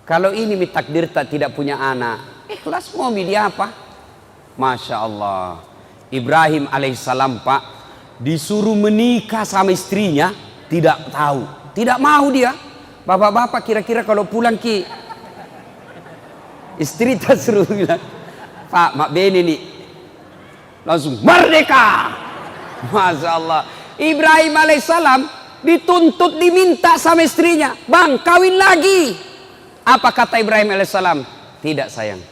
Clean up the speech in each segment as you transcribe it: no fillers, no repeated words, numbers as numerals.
Kalau ini takdir tak tidak punya anak, ikhlas mau milih apa? Masya Allah. Ibrahim alaihissalam Pak disuruh menikah sama istrinya, tidak tahu, tidak mau dia. Bapak-bapak kira-kira kalau pulang ki istri tak suruh bilang, Pak mak bene nih, langsung merdeka. Masya Allah. Ibrahim alaihissalam dituntut diminta sama istrinya, bang kawin lagi. Apa kata Ibrahim alaihissalam? Tidak sayang,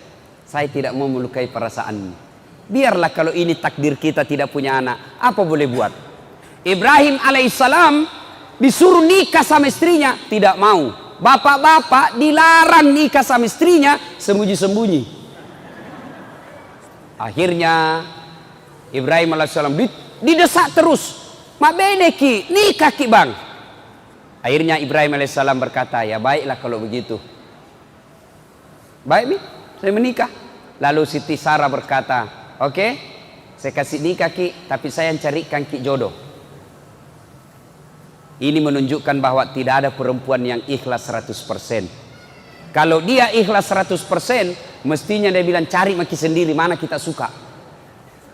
saya tidak mau melukai perasaanmu. Biarlah kalau ini takdir kita tidak punya anak, apa boleh buat. Ibrahim alaihissalam disuruh nikah sama istrinya, tidak mau. Bapak-bapak dilarang nikah sama istrinya, sembunyi-sembunyi. Akhirnya Ibrahim alaihissalam didesak terus, mak bene ki, nikah ki bang. Akhirnya Ibrahim alaihissalam berkata, ya baiklah kalau begitu. Baik nih, saya menikah. Lalu Siti Sarah berkata, oke, saya kasih nikah ki, tapi saya yang carikan ki jodoh. Ini menunjukkan bahwa tidak ada perempuan yang ikhlas 100%. Kalau dia ikhlas 100%, mestinya dia bilang cari maki sendiri mana kita suka.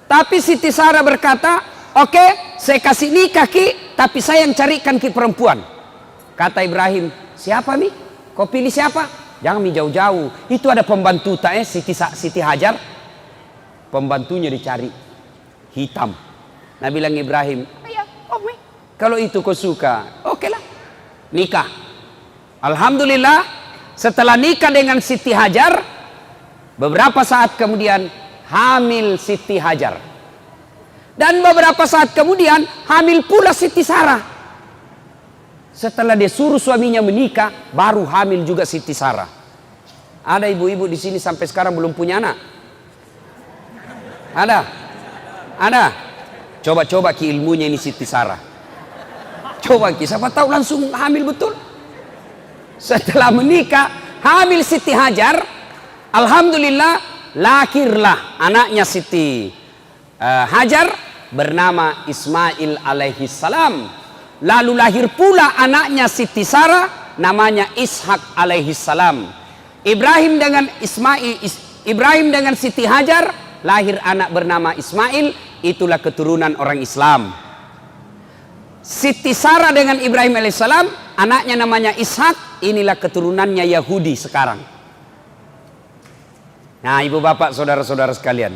Tapi Siti Sarah berkata, oke, saya kasih nikah ki, tapi saya yang carikan ki perempuan. Kata Ibrahim, siapa nih? Kau pilih siapa? Jangan jauh-jauh. Itu ada pembantu Siti Hajar. Pembantunya dicari hitam. Nah bilang Ibrahim, ayah, kalau itu kau suka, oke lah, nikah. Alhamdulillah, setelah nikah dengan Siti Hajar, beberapa saat kemudian hamil Siti Hajar. Dan beberapa saat kemudian hamil pula Siti Sarah. Setelah dia suruh suaminya menikah, baru hamil juga Siti Sarah. Ada ibu-ibu di sini sampai sekarang belum punya anak? Ada? Ada? Coba-coba ki ilmunya ini Siti Sarah. Coba ki, siapa tahu langsung hamil betul. Setelah menikah, hamil Siti Hajar, alhamdulillah lahirlah anaknya Siti Hajar bernama Ismail alaihi salam. Lalu lahir pula anaknya Siti Sarah namanya Ishak alaihi salam. Ibrahim dengan Siti Hajar lahir anak bernama Ismail, itulah keturunan orang Islam. Siti Sarah dengan Ibrahim alaihissalam anaknya namanya Ishak, inilah keturunannya Yahudi sekarang. Nah ibu bapak saudara-saudara sekalian,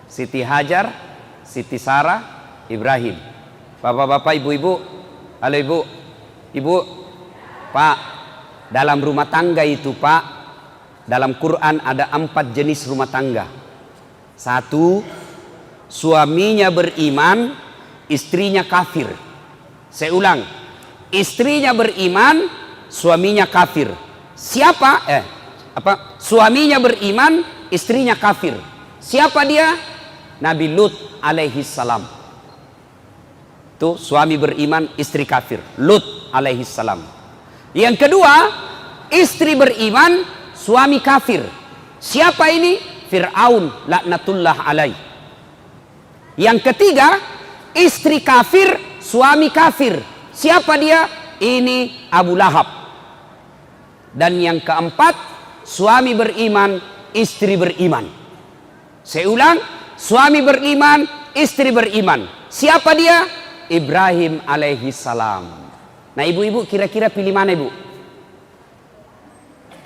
Siti Hajar, Siti Sarah, Ibrahim. Bapak-bapak, ibu-ibu, halo ibu, Pak, dalam rumah tangga itu Pak, dalam Quran ada 4 jenis rumah tangga. 1, suaminya beriman, istrinya kafir. Saya ulang, istrinya beriman, suaminya kafir. Siapa? Suaminya beriman, istrinya kafir. Siapa dia? Nabi Lut alaihi salam. Tuh suami beriman, istri kafir. Lut alaihi salam. Yang kedua, istri beriman, suami kafir. Siapa ini? Fir'aun laknatullah alaih. Yang ketiga, istri kafir, suami kafir. Siapa dia? Ini Abu Lahab. Dan yang keempat, suami beriman, istri beriman. Saya ulang, suami beriman, istri beriman. Siapa dia? Ibrahim alaihi salam. Nah ibu-ibu kira-kira pilih mana ibu?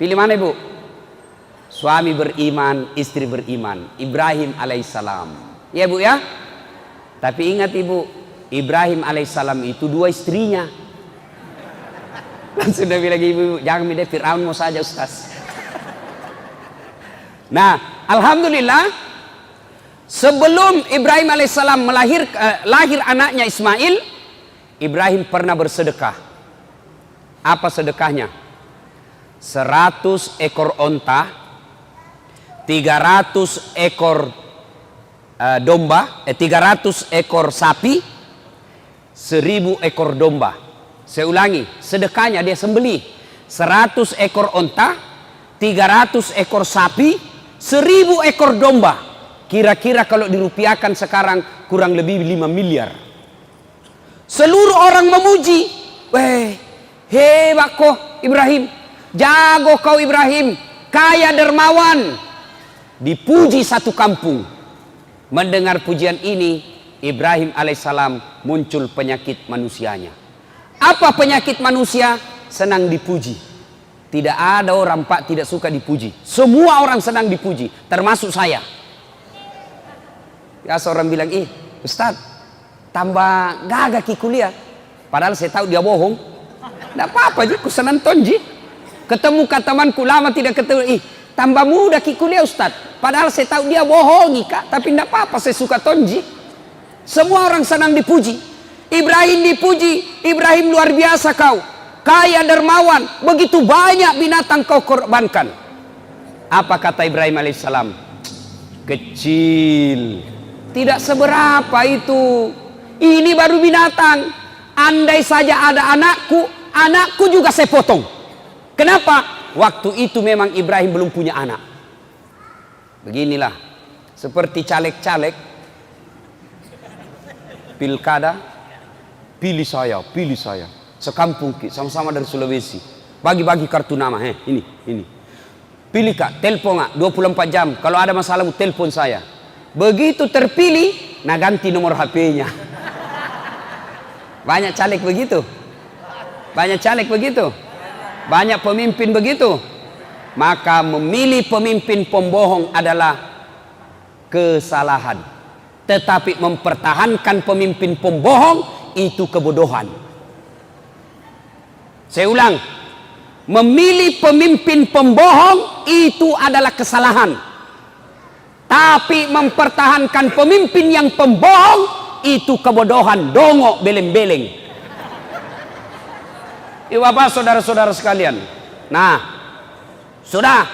Pilih mana ibu? Suami beriman, istri beriman. Ibrahim alaihi salam. Ya bu ya? Tapi ingat ibu, Ibrahim alaihi salam itu 2 istrinya. Langsung dia bilang ibu, jangan milih Fir'aun mau saja Ustaz. Nah alhamdulillah, sebelum Ibrahim alaihissalam lahir anaknya Ismail, Ibrahim pernah bersedekah. Apa sedekahnya? 100 ekor onta, 300 ekor domba, 300 ekor sapi, 1000 ekor domba. Saya ulangi, sedekahnya dia sembelih 100 ekor onta, 300 ekor sapi, 1000 ekor domba. Kira-kira kalau dirupiahkan sekarang kurang lebih 5 miliar. Seluruh orang memuji, weh, hebat kok Ibrahim. Jago kau Ibrahim, kaya dermawan. Dipuji satu kampung. Mendengar pujian ini, Ibrahim alaihissalam muncul penyakit manusianya. Apa penyakit manusia? Senang dipuji. Tidak ada orang Pak tidak suka dipuji. Semua orang senang dipuji, termasuk saya. Ya seorang bilang, Ustaz, tambah gagah ki kuliah. Padahal saya tahu dia bohong. Tidak apa-apa, aku senang tonji. Ketemu temanku lama tidak ketemu, tambah muda ki kuliah Ustaz. Padahal saya tahu dia bohongi Kak, tapi tidak apa-apa, saya suka tonji. Semua orang senang dipuji. Ibrahim dipuji, Ibrahim luar biasa kau, kaya dermawan, begitu banyak binatang kau korbankan. Apa kata Ibrahim alaihissalam? Kecil, tidak seberapa itu. Ini baru binatang. Andai saja ada anakku juga saya potong. Kenapa? Waktu itu memang Ibrahim belum punya anak. Beginilah, seperti caleg-caleg pilkada, pilih saya, sekampung sama-sama dari Sulawesi, bagi-bagi kartu nama, ini, pilih Kak, telepon Kak, 24 jam, kalau ada masalahmu telepon saya. Begitu terpilih, nah ganti nomor HP-nya. Banyak caleg begitu, banyak pemimpin begitu. Maka memilih pemimpin pembohong adalah kesalahan, tetapi mempertahankan pemimpin pembohong itu kebodohan. Saya ulang, memilih pemimpin pembohong itu adalah kesalahan, tapi mempertahankan pemimpin yang pembohong itu kebodohan, dongok beleng-beleng. Bapak saudara-saudara sekalian, nah sudah,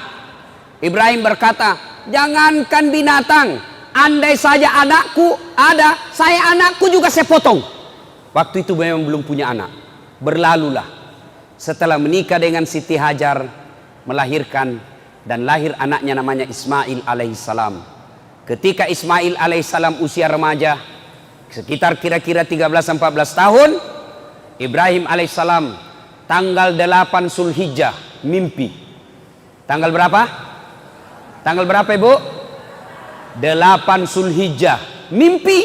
Ibrahim berkata, jangankan binatang, andai saja anakku ada, anakku juga saya potong. Waktu itu memang belum punya anak. Berlalulah, setelah menikah dengan Siti Hajar, melahirkan dan lahir anaknya namanya Ismail alaihissalam. Ketika Ismail alaihissalam usia remaja, sekitar kira-kira 13-14 tahun, Ibrahim alaihissalam tanggal 8 Zulhijjah mimpi. Tanggal berapa? Tanggal berapa Ibu? 8 Zulhijjah mimpi.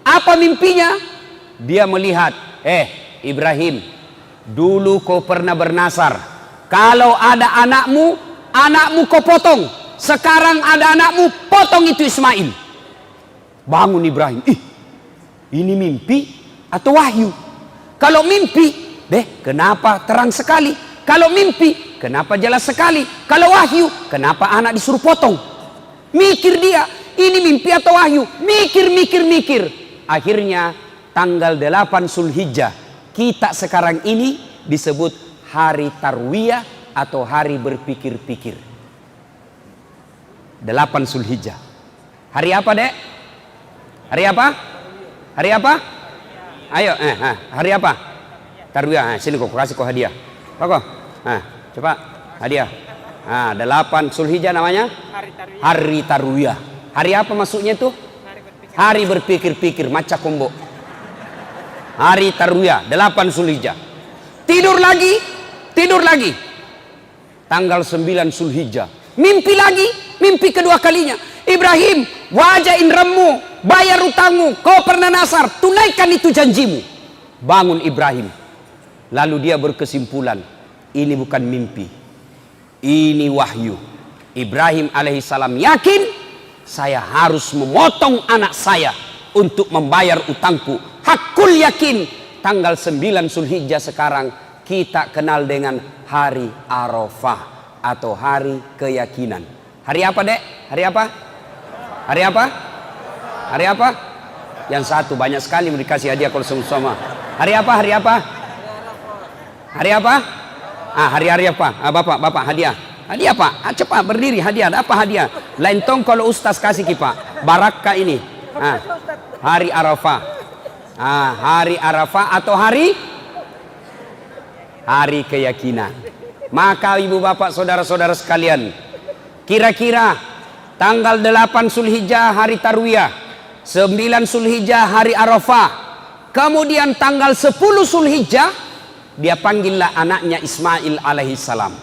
Apa mimpinya? Dia melihat, Ibrahim, dulu kau pernah bernasar, kalau ada anakmu kau potong. Sekarang ada anakmu, potong itu Ismail. Bangun Ibrahim, ini mimpi atau wahyu? Kalau mimpi, kenapa terang sekali? Kalau mimpi, kenapa jelas sekali? Kalau wahyu, kenapa anak disuruh potong? Mikir dia, ini mimpi atau wahyu? Mikir. Akhirnya tanggal 8 Zulhijjah, kita sekarang ini disebut hari Tarwiyah atau hari berpikir-pikir. 8 Zulhijjah. Hari apa, Dek? Hari apa? Hari apa? Ayo, hari apa? Tarwiyah. Sini kok kasih kau hadiah. Kok? Coba hadiah. 8 Zulhijjah namanya? Hari Tarwiyah. Hari apa maksudnya itu? Hari berpikir-pikir, maca kombo. Hari Tarwiyah, 8 Zulhijjah. Tidur lagi. Tanggal 9 Zulhijjah. Mimpi kedua kalinya. Ibrahim, wajah inderamu, bayar utangmu, kau pernah nasar, tunaikan itu janjimu. Bangun Ibrahim. Lalu dia berkesimpulan, ini bukan mimpi, ini wahyu. Ibrahim alaihissalam yakin, saya harus memotong anak saya untuk membayar utangku. Hakul yakin. Tanggal 9 Zulhijjah sekarang kita kenal dengan hari Arafah atau hari keyakinan. Hari apa, Dek? Hari apa? Hari apa? Hari apa? Yang satu banyak sekali mau dikasih hadiah kalau sama-sama. Hari apa? Hari apa? Hari apa? Hari apa? Bapak hadiah. Hadiah Pak. Cepat berdiri, hadiah. Ada apa hadiah? Lain tong kalau ustaz kasih ki Pak. Barakah ini. Hari Arafah. Hari Arafah atau hari keyakinan. Maka ibu bapak saudara-saudara sekalian, kira-kira tanggal 8 Zulhijjah hari Tarwiyah, 9 Zulhijjah hari Arafah, kemudian tanggal 10 Zulhijjah dia panggillah anaknya Ismail alaihissalam.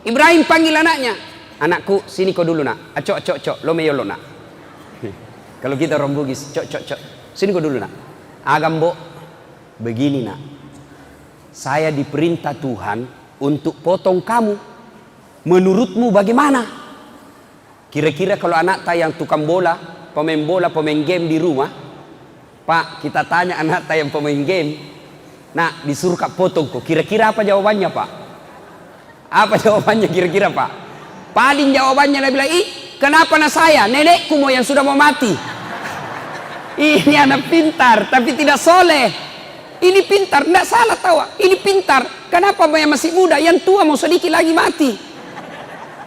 Ibrahim panggil anaknya, anakku sini kau dulu nak, cok, lo meyo lo nak. Kalau kita orang Bugis, cok, sini kau dulu nak. Agambo, begini nak, saya diperintah Tuhan untuk potong kamu. Menurutmu bagaimana? Kira-kira kalau anak tak yang tukang bola, pemain game di rumah, Pak, kita tanya anak tak yang pemain game, nah disuruh kak potong kok, kira-kira apa jawabannya Pak? Apa jawabannya kira-kira Pak? Paling jawabannya dia bilang, kenapa anak saya? Nenekku mau yang sudah mau mati. Ini anak pintar, tapi tidak soleh. Ini pintar, tidak salah tawa. Ini pintar, kenapa mau yang masih muda? Yang tua mau sedikit lagi mati.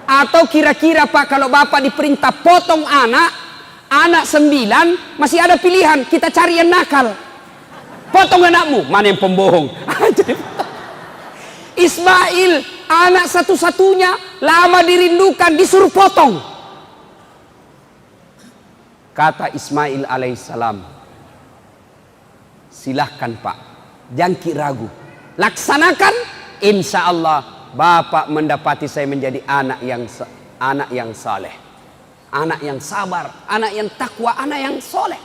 Atau kira-kira Pak, kalau Bapak diperintah potong anak 9, masih ada pilihan, kita cari yang nakal. Potong anakmu, mana yang pembohong? Ismail, anak satu-satunya, lama dirindukan, disuruh potong. Kata Ismail alaihissalam, silahkan Pak, jangan ragu, laksanakan, insya Allah Bapak mendapati saya menjadi anak yang saleh, anak yang sabar, anak yang takwa, anak yang soleh.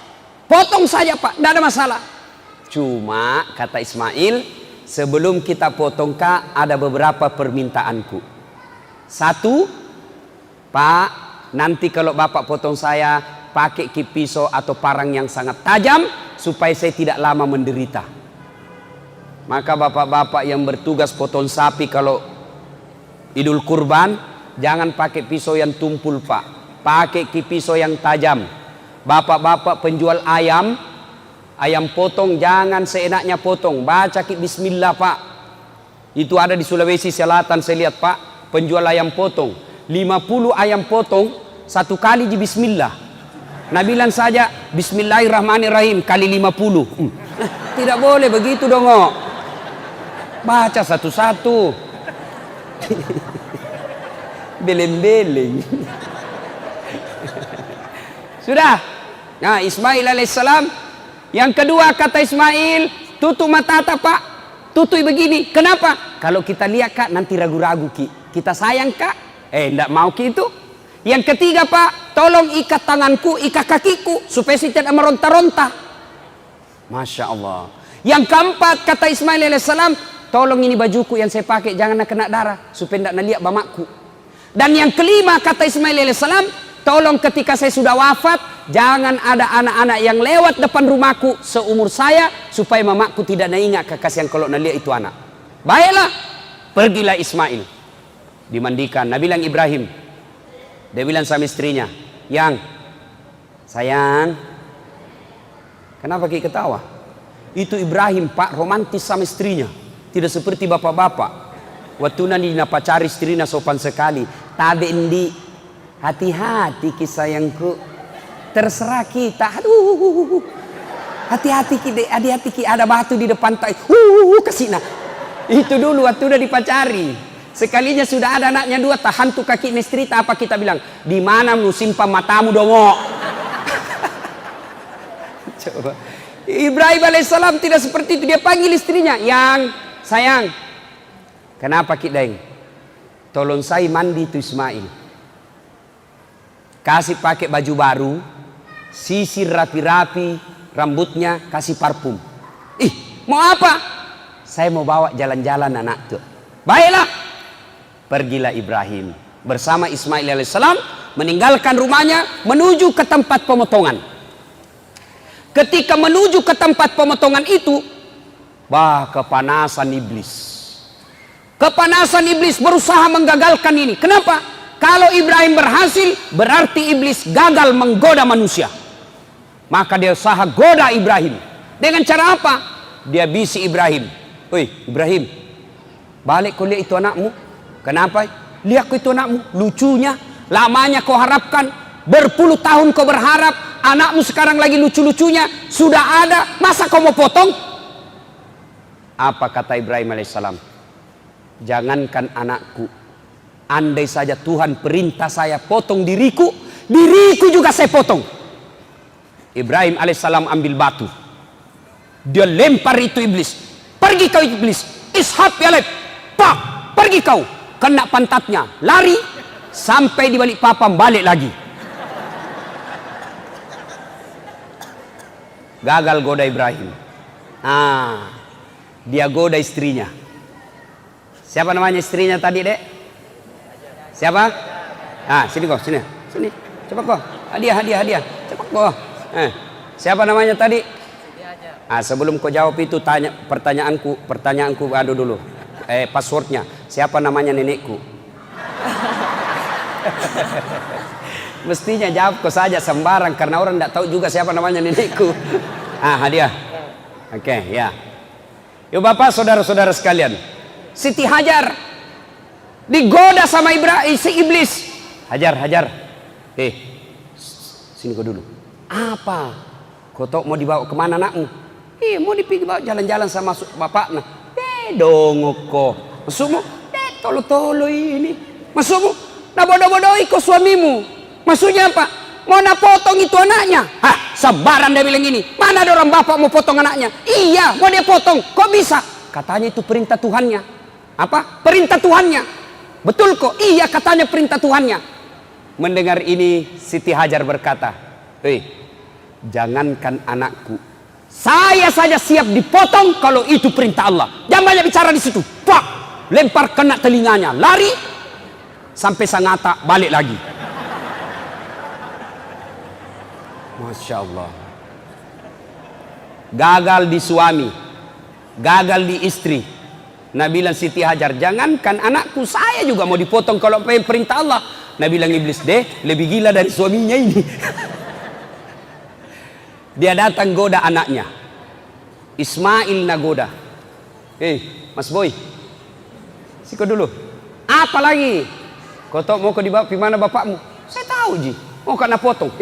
Potong saja Pak, tidak ada masalah. Cuma kata Ismail, sebelum kita potong Kak, ada beberapa permintaanku. Satu, Pak, nanti kalau Bapak potong saya, pakai pisau atau parang yang sangat tajam, supaya saya tidak lama menderita. Maka bapak-bapak yang bertugas potong sapi kalau Idul Kurban, jangan pakai pisau yang tumpul Pak, pakai pisau yang tajam. Bapak-bapak penjual ayam potong, jangan seenaknya potong, baca bismillah Pak. Itu ada di Sulawesi Selatan, saya lihat Pak, penjual ayam potong 50 ayam potong, satu kali di bismillah. Nah bilang saja bismillahirrahmanirrahim kali 50. Tidak boleh begitu dong. Baca satu-satu. Beleng-beleng. Sudah. Nah Ismail alaihissalam. Yang kedua kata Ismail, tutup mata Pak, tutup begini. Kenapa? Kalau kita lihat Kak, nanti ragu-ragu Ki. Kita sayang Kak. Enggak mau Ki itu. Yang ketiga Pak, tolong ikat tanganku, ikat kakiku, supaya saya tidak meronta-ronta. Masya Allah. Yang keempat kata Ismail alaihissalam, tolong ini bajuku yang saya pakai jangan kena darah, supaya tidak naliak bamaku. Dan yang kelima kata Ismail alaihissalam, tolong ketika saya sudah wafat, jangan ada anak-anak yang lewat depan rumahku seumur saya, supaya mamaku tidak ingat kekasihan kalau naliak itu anak. Baiklah, pergilah Ismail. Dimandikan, Nabi bilang Ibrahim. Dia bilang sama istrinya, yang sayang, kenapa Ki ketawa? Itu Ibrahim Pak, romantis sama istrinya, tidak seperti bapak-bapak. Waktu nanti pacari istrinya sopan sekali, tabe endi, hati-hati Ki sayangku, terserah kita, aduh, hati-hati Ki, ada batu di depan tak, kesina. Itu dulu waktu udah dipacari. Sekalinya sudah ada anaknya 2, tahan tuh kaki istri, apa kita bilang? Di mana mu simpan matamu dongo? Coba. Ibrahim alaihissalam tidak seperti itu, dia panggil istrinya, yang sayang, kenapa Ki Deng? Tolong saya mandi itu Ismail, kasih pakai baju baru, sisir rapi-rapi rambutnya, kasih parfum. Mau apa? Saya mau bawa jalan-jalan anak tuh. Baiklah. Pergilah Ibrahim bersama Ismail alaihissalam, meninggalkan rumahnya, menuju ke tempat pemotongan. Ketika menuju ke tempat pemotongan itu, kepanasan iblis. Kepanasan iblis berusaha menggagalkan ini. Kenapa? Kalau Ibrahim berhasil, berarti iblis gagal menggoda manusia. Maka dia usaha goda Ibrahim. Dengan cara apa? Dia bisi Ibrahim. Woi Ibrahim, balik kau lihat itu anakmu. Kenapa? Lihat kau itu anakmu, lucunya, lamanya kau harapkan, berpuluh tahun kau berharap, anakmu sekarang lagi lucu-lucunya, sudah ada, masa kau mau potong? Apa kata Ibrahim alaihissalam? Jangankan anakku, andai saja Tuhan perintah saya potong diriku juga saya potong. Ibrahim alaihissalam ambil batu, dia lempar itu iblis. Pergi kau iblis, ishab ya lep, pak, pergi kau. kena pantatnya, lari sampai di balik papan, balik lagi. Gagal goda Ibrahim. Dia goda istrinya. Siapa namanya istrinya tadi, Dek? Siapa? Sini kok, sini. Cepat kok. Hadiah. Cepat kok. Siapa namanya tadi? Sebelum kau jawab itu pertanyaanku adu dulu. Passwordnya. Siapa namanya nenekku? Mestinya jawab kau saja sembarang karena orang tidak tahu juga siapa namanya nenekku. Hadiah. Oke, ya. Yuk Bapak, saudara-saudara sekalian. Siti Hajar digoda sama si iblis. Hajar. Sini kau dulu. Apa? Kau tahu mau dibawa kemana anakmu? Mau dibawa jalan-jalan sama bapaknya. Dongok kau. Maksudmu? Tolo-tolo ini. Maksudmu? Nah bodoh-bodohi kau suamimu. Maksudnya apa? Mau potong itu anaknya? Sebaran dia bilang gini. Mana ada orang bapak mau potong anaknya? Iya, mau dia potong. Kok bisa? Katanya itu perintah Tuhannya. Apa? Perintah Tuhannya. Betul kok? Iya, katanya perintah Tuhannya. Mendengar ini Siti Hajar berkata, jangankan anakku, saya saja siap dipotong kalau itu perintah Allah. Jangan banyak bicara di situ. Pak, lempar kena telinganya, lari sampai Sangatta, balik lagi. Masya Allah. Gagal di suami, gagal di istri. Nabi bilang Siti Hajar, jangankan anakku, saya juga mau dipotong kalau perintah Allah. Nabi bilang iblis, lebih gila dari suaminya ini. Dia datang goda anaknya. Ismail nagoda. Mas Boy, siko dulu. Apa lagi? Kau tahu mau kau dibawa di mana bapakmu? Saya tahu Ji. Mau kena potong.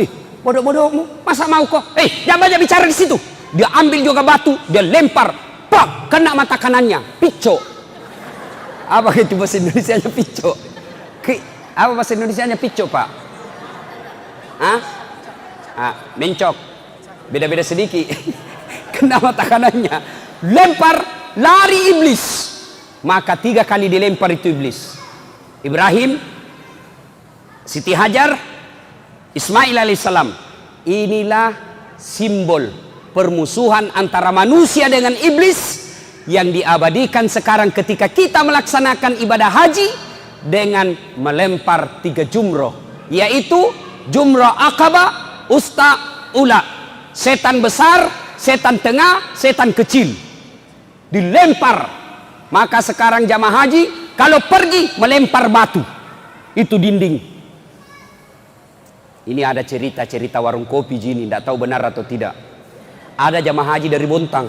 Bodoh-bodohmu. Masa mau kau? Jangan banyak bicara di situ. Dia ambil juga batu, dia lempar. Pak, kena mata kanannya. Pico. Apa itu bahasa Indonesianya pico? Apa bahasa Indonesianya pico, Pak? Mencok. Beda-beda sedikit. Kena mata kanannya. Lempar, lari iblis. Maka 3 kali dilempar itu iblis. Ibrahim, Siti Hajar, Ismail alaihissalam. Inilah simbol permusuhan antara manusia dengan iblis yang diabadikan sekarang ketika kita melaksanakan ibadah haji dengan melempar 3 jumroh, yaitu jumroh Aqabah, Usta, Ula. Setan besar, setan tengah, setan kecil dilempar. Maka sekarang jamaah haji kalau pergi melempar batu itu dinding. Ini ada cerita warung kopi Jini, tidak tahu benar atau tidak. Ada jamaah haji dari Bontang,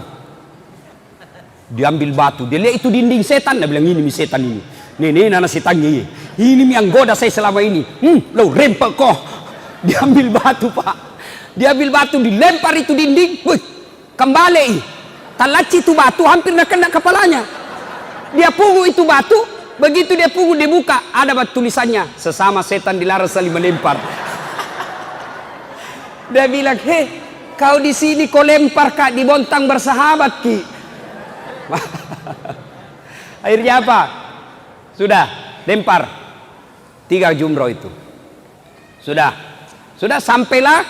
diambil batu, dia lihat itu dinding setan, dia bilang ini setan ini. Nih nana setannya ini yang goda saya selama ini. Lo rempel kok. Diambil batu, Pak. Diambil batu, dilempar itu dinding. Kembali. Talaci itu batu, hampir nak kena kepalanya. Dia pungut itu batu. Begitu dia pungut, dia buka. Ada batu tulisannya. Sesama setan dilarang saling melempar. Dia bilang, kau di sini kau lempar Kak, di Bontang bersahabat Ki. Akhirnya apa? Sudah lempar 3 jumroh itu. Sudah sampailah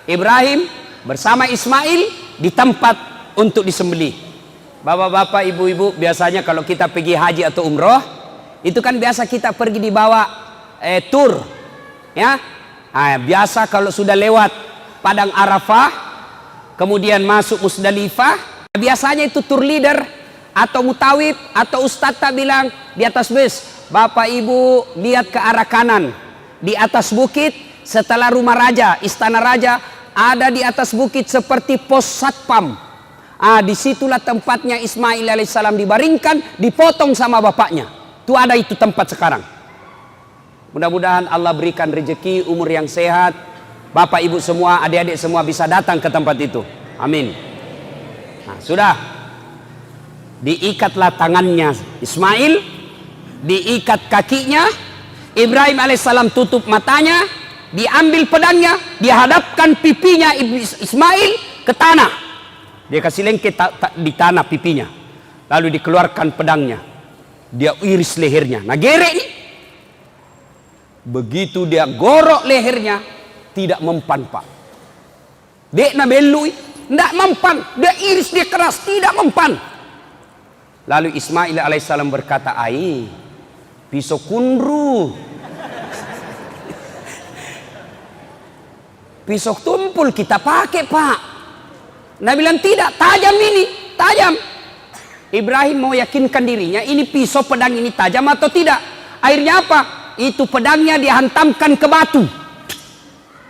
Ibrahim bersama Ismail di tempat untuk disembelih. Bapak-bapak, ibu-ibu, biasanya kalau kita pergi haji atau umroh, itu kan biasa kita pergi dibawa tur, ya. Biasa kalau sudah lewat Padang Arafah, kemudian masuk Musdalifah, biasanya itu tur leader atau mutawib atau ustadz bilang di atas bus, Bapak Ibu lihat ke arah kanan, di atas bukit setelah rumah raja, istana raja, ada di atas bukit seperti pos satpam. Disitulah tempatnya Ismail alaihissalam dibaringkan, dipotong sama bapaknya. Itu ada itu tempat sekarang. Mudah-mudahan Allah berikan rezeki, umur yang sehat. Bapak ibu semua, adik-adik semua bisa datang ke tempat itu. Amin. Sudah. Diikatlah tangannya Ismail, diikat kakinya. Ibrahim alaihissalam tutup matanya, diambil pedangnya, dihadapkan pipinya Ismail ke tanah. Dia kasih lengket di tanah pipinya. Lalu dikeluarkan pedangnya. Dia iris lehernya. Nah gerek nih. Begitu dia gorok lehernya, tidak mempan pak. Dek na belui, tidak mempan. Dia iris, dia keras, tidak mempan. Lalu Ismail alaihissalam berkata, ai, pisau kundru. Pisau tumpul kita pakai pak. Nabi bilang tidak, tajam ini, tajam. Ibrahim mau yakinkan dirinya, ini pisau pedang ini tajam atau tidak. Akhirnya apa? Itu pedangnya dihantamkan ke batu.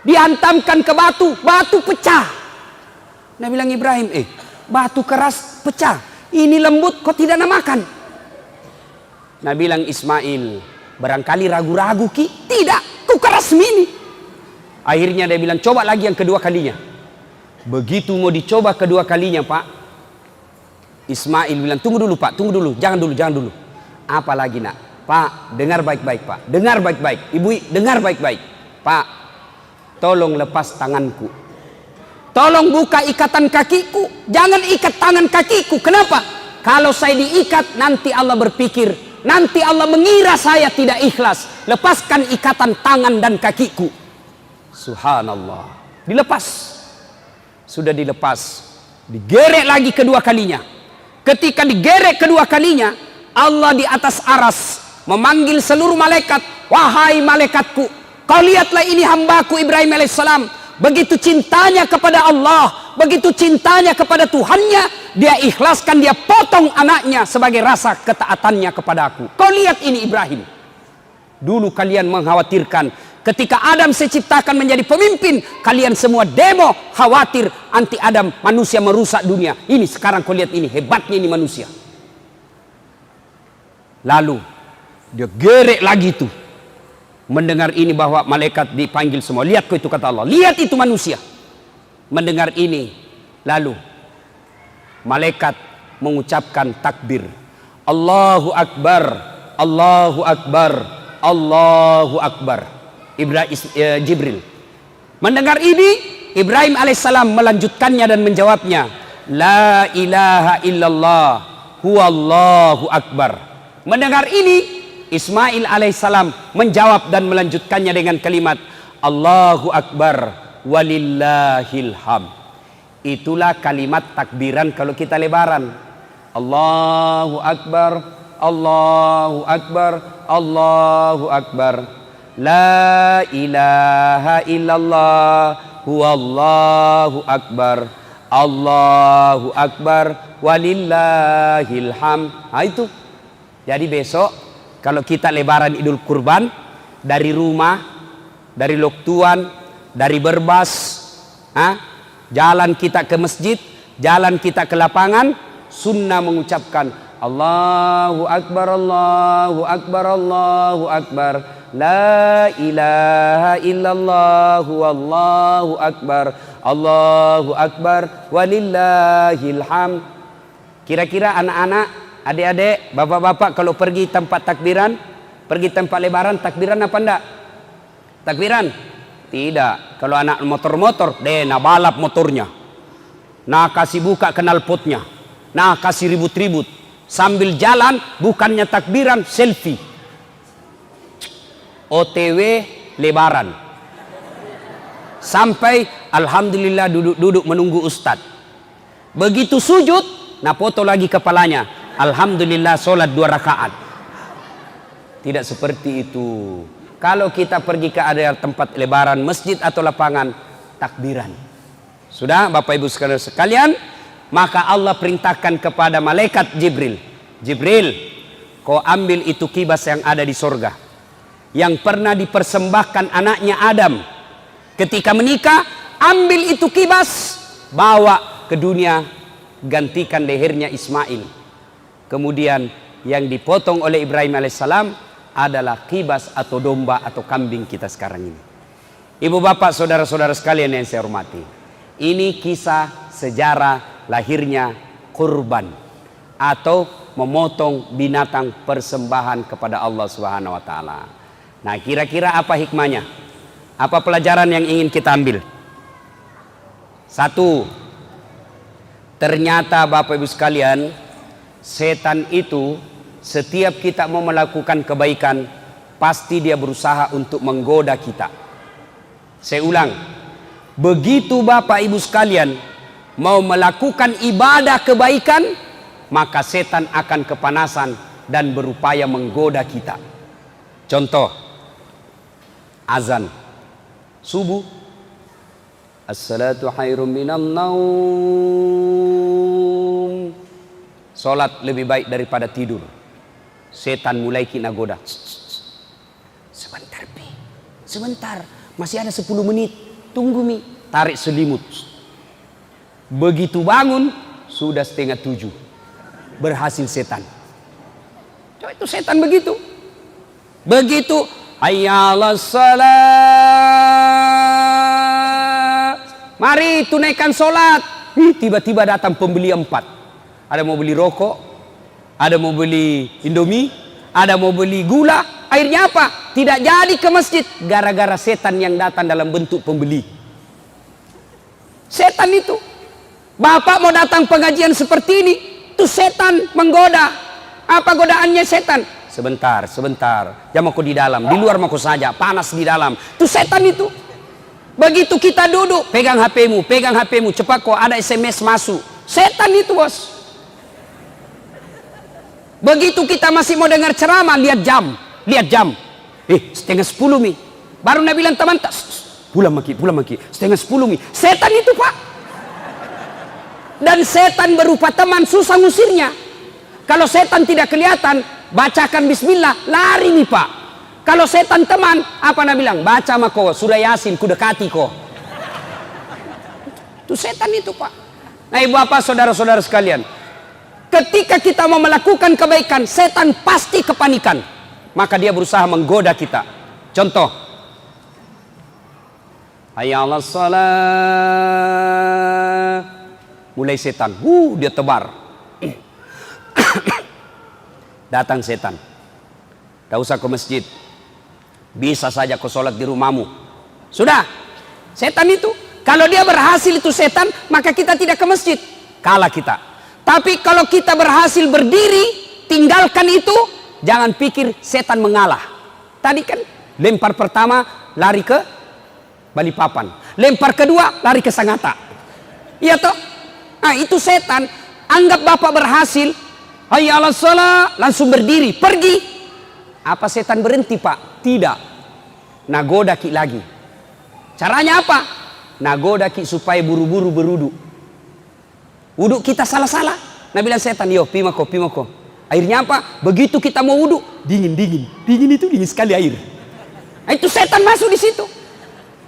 Dihantamkan ke batu, batu pecah. Nabi bilang Ibrahim, batu keras pecah. Ini lembut kok tidak namakan. Nabi bilang Ismail, barangkali ragu-ragu ki? Tidak, ku keras mini. Akhirnya dia bilang coba lagi yang kedua kalinya. Begitu mau dicoba kedua kalinya pak, Ismail bilang tunggu dulu pak, tunggu dulu, jangan dulu. Apa lagi nak? Pak, dengar baik-baik pak, dengar baik-baik. Ibu, dengar baik-baik. Pak, tolong lepas tanganku. Tolong buka ikatan kakiku. Jangan ikat tangan kakiku. Kenapa? Kalau saya diikat, nanti Allah berpikir, nanti Allah mengira saya tidak ikhlas. Lepaskan ikatan tangan dan kakiku. Subhanallah. Dilepas. Sudah dilepas. Digerek lagi kedua kalinya. Ketika digerek kedua kalinya, Allah di atas aras memanggil seluruh malaikat, wahai malaikatku, kau lihatlah ini hambaku Ibrahim alaihissalam, begitu cintanya kepada Allah, begitu cintanya kepada Tuhannya, dia ikhlaskan, dia potong anaknya sebagai rasa ketaatannya kepada aku. Kau lihat ini Ibrahim. Dulu kalian mengkhawatirkan ketika Adam saya ciptakan menjadi pemimpin, kalian semua demo khawatir anti Adam, manusia merusak dunia. Ini sekarang kau lihat ini hebatnya ini manusia. Lalu dia gerek lagi itu. Mendengar ini bahwa malaikat dipanggil semua. Lihat kau itu kata Allah. Lihat itu manusia. Mendengar ini. Lalu malaikat mengucapkan takbir. Allahu Akbar. Allahu Akbar. Allahu Akbar. Jibril. Mendengar ini, Ibrahim alaihissalam melanjutkannya dan menjawabnya. La ilaha illallah. Huwallahu Akbar. Mendengar ini, Ismail alaihissalam menjawab dan melanjutkannya dengan kalimat Allahu Akbar walillahil ham. Itulah kalimat takbiran kalau kita lebaran. Allahu Akbar, Allahu Akbar, Allahu Akbar. La ilaha illallah huwallahu akbar. Allahu Akbar walillahil ham. Nah itu. Jadi besok kalau kita lebaran Idul Kurban, dari rumah, dari Loktuan, dari Berbas, jalan kita ke masjid, jalan kita ke lapangan, sunnah mengucapkan Allahu Akbar, Allahu Akbar, Allahu Akbar, la ilaha illallah, wallahu akbar, Allahu Akbar, walillahil ham. Kira-kira anak-anak, adik-adik, bapak-bapak kalau pergi tempat takbiran, pergi tempat lebaran, takbiran apa enggak? Takbiran? Tidak. Kalau anak motor-motor, nah balap motornya. Nah kasih buka knalpotnya. Nah kasih ribut-ribut. Sambil jalan, bukannya takbiran, selfie. OTW lebaran. Sampai alhamdulillah duduk-duduk menunggu ustadz. Begitu sujud, nah foto lagi kepalanya. Alhamdulillah sholat 2 rakaat. Tidak seperti itu. Kalau kita pergi ke area tempat lebaran, masjid atau lapangan, takbiran. Sudah Bapak Ibu sekalian, maka Allah perintahkan kepada malaikat Jibril. Jibril, kau ambil itu kibas yang ada di sorga, yang pernah dipersembahkan anaknya Adam ketika menikah. Ambil itu kibas, bawa ke dunia, gantikan lehernya Ismail. Kemudian yang dipotong oleh Ibrahim alaihissalam adalah kibas atau domba atau kambing kita sekarang ini. Ibu bapak saudara-saudara sekalian yang saya hormati, ini kisah sejarah lahirnya kurban atau memotong binatang persembahan kepada Allah Subhanahu wa taala. Nah, kira-kira apa hikmahnya? Apa pelajaran yang ingin kita ambil? Satu, ternyata Bapak Ibu sekalian, setan itu Setiap kita mau melakukan kebaikan, pasti dia berusaha untuk menggoda kita. Saya ulang, begitu Bapak Ibu sekalian mau melakukan ibadah kebaikan, maka setan akan kepanasan dan berupaya menggoda kita. Contoh, azan subuh, as-salatu khairum minan naum, salat lebih baik daripada tidur. Setan mulai kena goda. Sebentar Pi, sebentar, masih ada 10 menit, tunggu Mi. Tarik selimut. Begitu bangun sudah 6:30, berhasil setan. Coba itu setan begitu. Begitu hayya 'alas salat, mari tunaikan solat. Tiba-tiba datang pembeli 4. Ada mau beli rokok, ada mau beli Indomie, ada mau beli gula. Akhirnya apa? Tidak jadi ke masjid gara-gara setan yang datang dalam bentuk pembeli. Setan itu. Bapak mau datang pengajian seperti ini, itu setan menggoda. Apa godaannya setan? Sebentar, sebentar. Jangan mau di dalam, di luar mau saja, panas di dalam. Itu setan itu. Begitu kita duduk, pegang HP-mu, cepat kok ada SMS masuk. Setan itu, bos. Begitu kita masih mau dengar ceramah, lihat jam. 9:30 Mi. Baru Nabi bilang teman, pulang maki, 9:30 Mi. Setan itu, Pak. Dan setan berupa teman, susah ngusirnya. Kalau setan tidak kelihatan, bacakan bismillah, lari nih Pak. Kalau setan teman, apa Nabi bilang? Baca mako, surah Yasin, ku dekati kok. Itu setan itu, Pak. Nah, ibu bapak, saudara-saudara sekalian, ketika kita mau melakukan kebaikan, setan pasti kepanikan. Maka dia berusaha menggoda kita. Contoh, hayya 'alas shalah, mulai setan, dia tebar. Datang setan, tak usah ke masjid, bisa saja kau sholat di rumahmu. Sudah, setan itu. Kalau dia berhasil itu setan, maka kita tidak ke masjid, kalah kita. Tapi kalau kita berhasil berdiri, tinggalkan itu, jangan pikir setan mengalah. Tadi kan lempar pertama lari ke Balikpapan, lempar kedua lari ke Sangatta. Iya toh? Nah, itu setan. Anggap bapak berhasil, hayya 'alas shalah, langsung berdiri, pergi. Apa setan berhenti, Pak? Tidak. Nagoda ki lagi. Caranya apa? Nagoda ki supaya buru-buru berwudu. Wudu kita salah-salah. Nabi bilang setan, yo pimako. Akhirnya apa? Begitu kita mau wudu, dingin itu dingin sekali air. Nah, itu setan masuk di situ.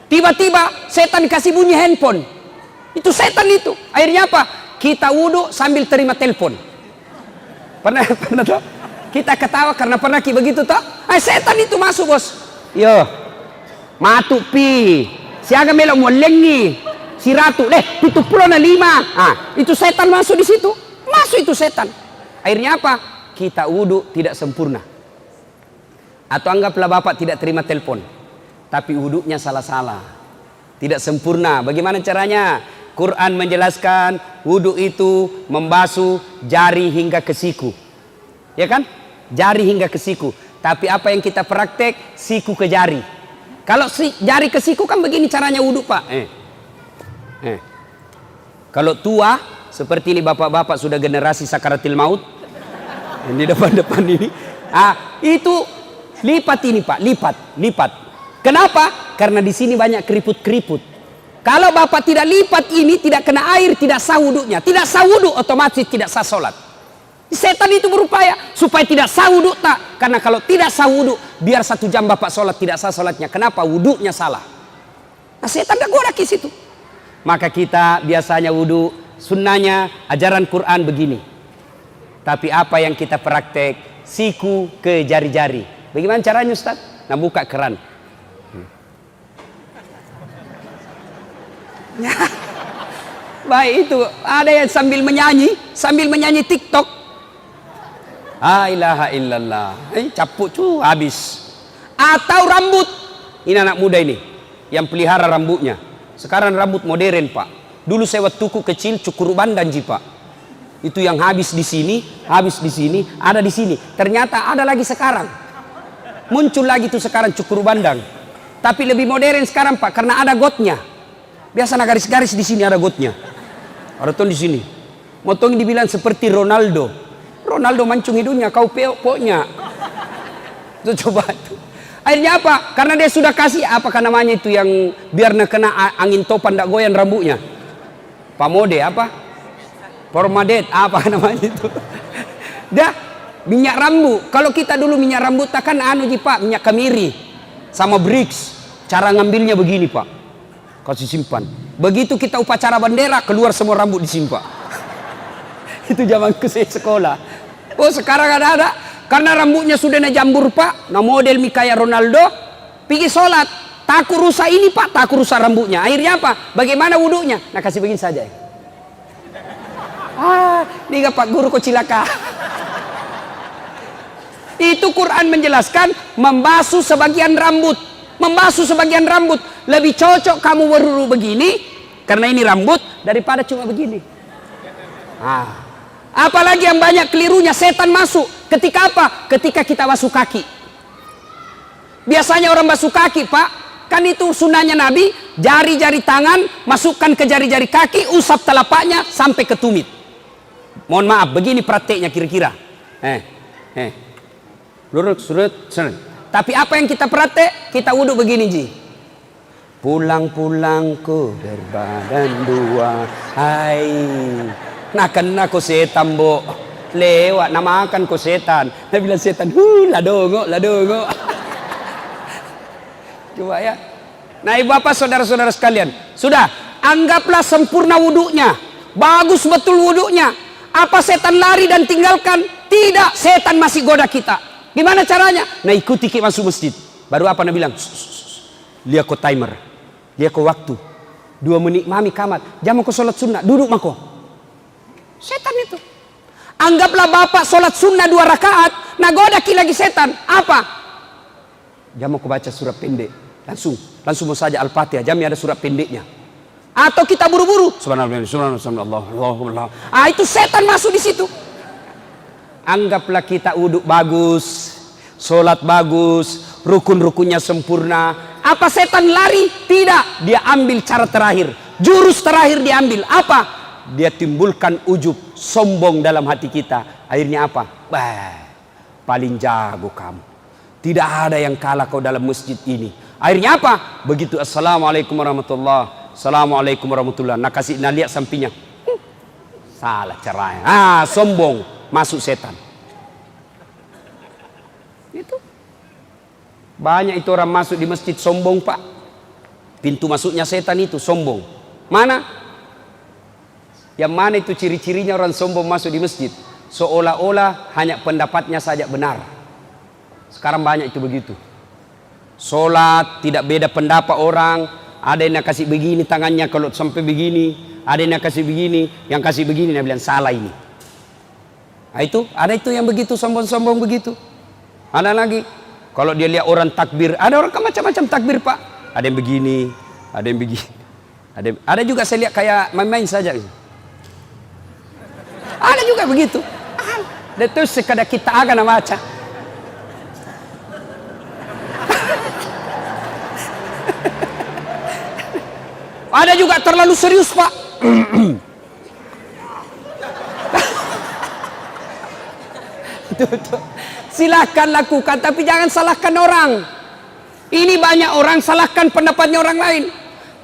Tiba-tiba setan kasih bunyi handphone. Itu setan itu. Akhirnya apa? Kita wudu sambil terima telepon. Pernah toh? Kita ketawa karena pernah begitu toh? Setan itu masuk, bos. Yo, matu pi. Siaga melok molengi. Si ratu, 75. Itu setan masuk di situ. Masuk itu setan. Akhirnya apa? Kita wudu tidak sempurna. Atau anggaplah bapak tidak terima telepon, tapi wudunya salah-salah, tidak sempurna. Bagaimana caranya? Quran menjelaskan wudu itu membasuh jari hingga ke siku, ya kan? Jari hingga ke siku. Tapi apa yang kita praktek? Siku ke jari. Kalau jari ke siku kan begini caranya wudu, Pak. Kalau tua seperti ini, bapak-bapak sudah generasi sakaratil maut, di depan-depan ini, itu lipat ini, Pak, lipat. Kenapa? Karena di sini banyak keriput-keriput. Kalau bapak tidak lipat ini, tidak kena air, tidak sah wudunya. Tidak sah wudu, otomatis tidak sah sholat. Setan itu berupaya supaya tidak sah wudu, tak. Karena kalau tidak sah wudu, biar 1 jam bapak sholat tidak sah sholatnya. Kenapa? Wudunya salah. Nah, setan gak goda ke situ. Maka kita biasanya wudu, sunnahnya ajaran Quran begini. Tapi apa yang kita praktek? Siku ke jari-jari. Bagaimana caranya, Ustaz? Nah, buka keran. Baik, itu ada yang sambil menyanyi TikTok. La ilaha illallah. Capuk habis. Atau rambut. Ini anak muda ini yang pelihara rambutnya. Sekarang rambut modern, Pak. Dulu saya waktu kecil cukur bandan, Pak. Itu yang habis di sini, ada di sini. Ternyata ada lagi sekarang. Muncul lagi tuh sekarang cukur bandang. Tapi lebih modern sekarang Pak, karena ada gotnya. Biasa garis-garis di sini ada gotnya. Ada tuh di sini. Motong dibilang seperti Ronaldo. Ronaldo mancung hidungnya, kau pokoknya. Itu coba tuh. Akhirnya apa? Karena dia sudah kasih apa namanya itu yang biar kena angin topan tidak goyang rambutnya. Pamode apa? Formadet apa namanya itu? Dah minyak rambut. Kalau kita dulu minyak rambut kan Pak, minyak kemiri sama Brix. Cara ngambilnya begini Pak. Kasih simpan. Begitu kita upacara bendera keluar semua rambut disimpan. Itu zamanku saya sekolah. Oh sekarang ada. Karena rambutnya sudah jambur Pak, model kayak Ronaldo, pergi sholat, takut rusak ini Pak, takut rusak rambutnya. Akhirnya apa? Bagaimana wudhunya? Nah kasih begini saja. Ini Pak guru kok cilaka. Itu Quran menjelaskan membasuh sebagian rambut, lebih cocok kamu berwudu begini, karena ini rambut daripada cuma begini. Apalagi yang banyak kelirunya, setan masuk. Ketika apa? Ketika kita basuh kaki. Biasanya orang basuh kaki Pak, kan itu sunnahnya Nabi, jari-jari tangan masukkan ke jari-jari kaki, usap telapaknya sampai ke tumit. Mohon maaf, begini prakteknya kira-kira. Tapi apa yang kita praktek? Kita wudhu begini Ji. Pulang-pulang ku berbadan dua, hai. Nah kena ko setan bo, lewat namakan ko setan. Dia bilang setan, ladongo. Coba ya. Nah ibu bapak saudara-saudara sekalian, sudah anggaplah sempurna wudhunya, bagus betul wudhunya. Apa setan lari dan tinggalkan? Tidak, setan masih goda kita. Gimana caranya? Nah ikuti kita masuk masjid. Baru apa Nabi bilang? Lihat ko timer, lihat ko waktu. 2 menit mami kamat, jam ko sholat sunnah, duduk mako. Setan itu. Anggaplah bapak sholat sunnah 2 rakaat, nagoda lagi setan. Apa? Jam aku baca surat pendek. Langsung mau saja Al-Fatihah. Jamnya ada surat pendeknya. Atau kita buru-buru. Subhanallah. Itu setan masuk di situ. Anggaplah kita uduk bagus, sholat bagus, rukun-rukunnya sempurna. Apa setan lari? Tidak. Dia ambil cara terakhir. Jurus terakhir diambil. Apa? Dia timbulkan ujub, sombong dalam hati kita. Akhirnya apa? Paling jago kamu. Tidak ada yang kalah kau dalam masjid ini. Akhirnya apa? Begitu assalamualaikum warahmatullahi, assalamualaikum warahmatullahi. Nah kasih lihat sampingnya. Salah caranya. Sombong, masuk setan. Itu. Banyak itu orang masuk di masjid sombong Pak. Pintu masuknya setan itu sombong. Mana? Yang mana itu ciri-cirinya orang sombong masuk di masjid? Seolah-olah hanya pendapatnya saja benar. Sekarang banyak itu begitu. Sholat tidak beda pendapat orang. Ada yang kasih begini tangannya kalau sampai begini. Ada yang kasih begini. Yang kasih begini dia bilang salah ini. Nah itu, ada itu yang begitu sombong-sombong begitu. Ada lagi. Kalau dia lihat orang takbir. Ada orang kan macam-macam takbir Pak. Ada yang begini. Ada yang begini. Ada juga saya lihat kayak main-main saja. Ada juga begitu. Itu sekadar kita agak baca. Ada juga terlalu serius Pak. Silahkan lakukan, tapi jangan salahkan orang. Ini banyak orang salahkan pendapatnya orang lain.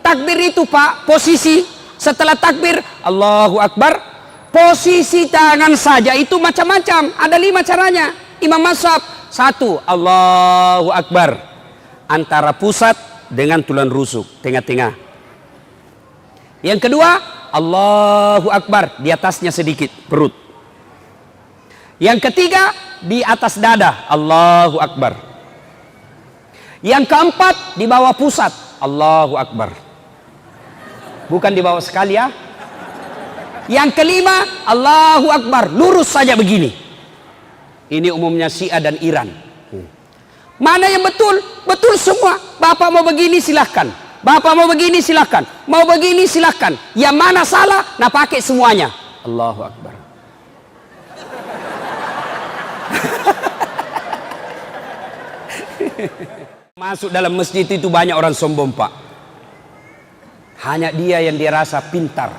Takbir itu Pak, posisi setelah takbir Allahu Akbar. Posisi tangan saja itu macam-macam. Ada 5 caranya. Imam Mazhab 1, Allahu Akbar. Antara pusat dengan tulang rusuk, tengah-tengah. Yang kedua, Allahu Akbar. Di atasnya sedikit, perut. Yang ketiga, di atas dada, Allahu Akbar. Yang keempat, di bawah pusat, Allahu Akbar. Bukan di bawah sekali ya. Yang kelima, Allahu Akbar, lurus saja begini. Ini umumnya Syiah dan Iran. Mana yang betul? Betul semua. Bapak mau begini silahkan. Bapak mau begini silahkan. Mau begini silahkan. Yang mana salah, nah pakai semuanya. Allahu Akbar. Masuk dalam masjid itu banyak orang sombong, Pak. Hanya dia yang dia rasa pintar.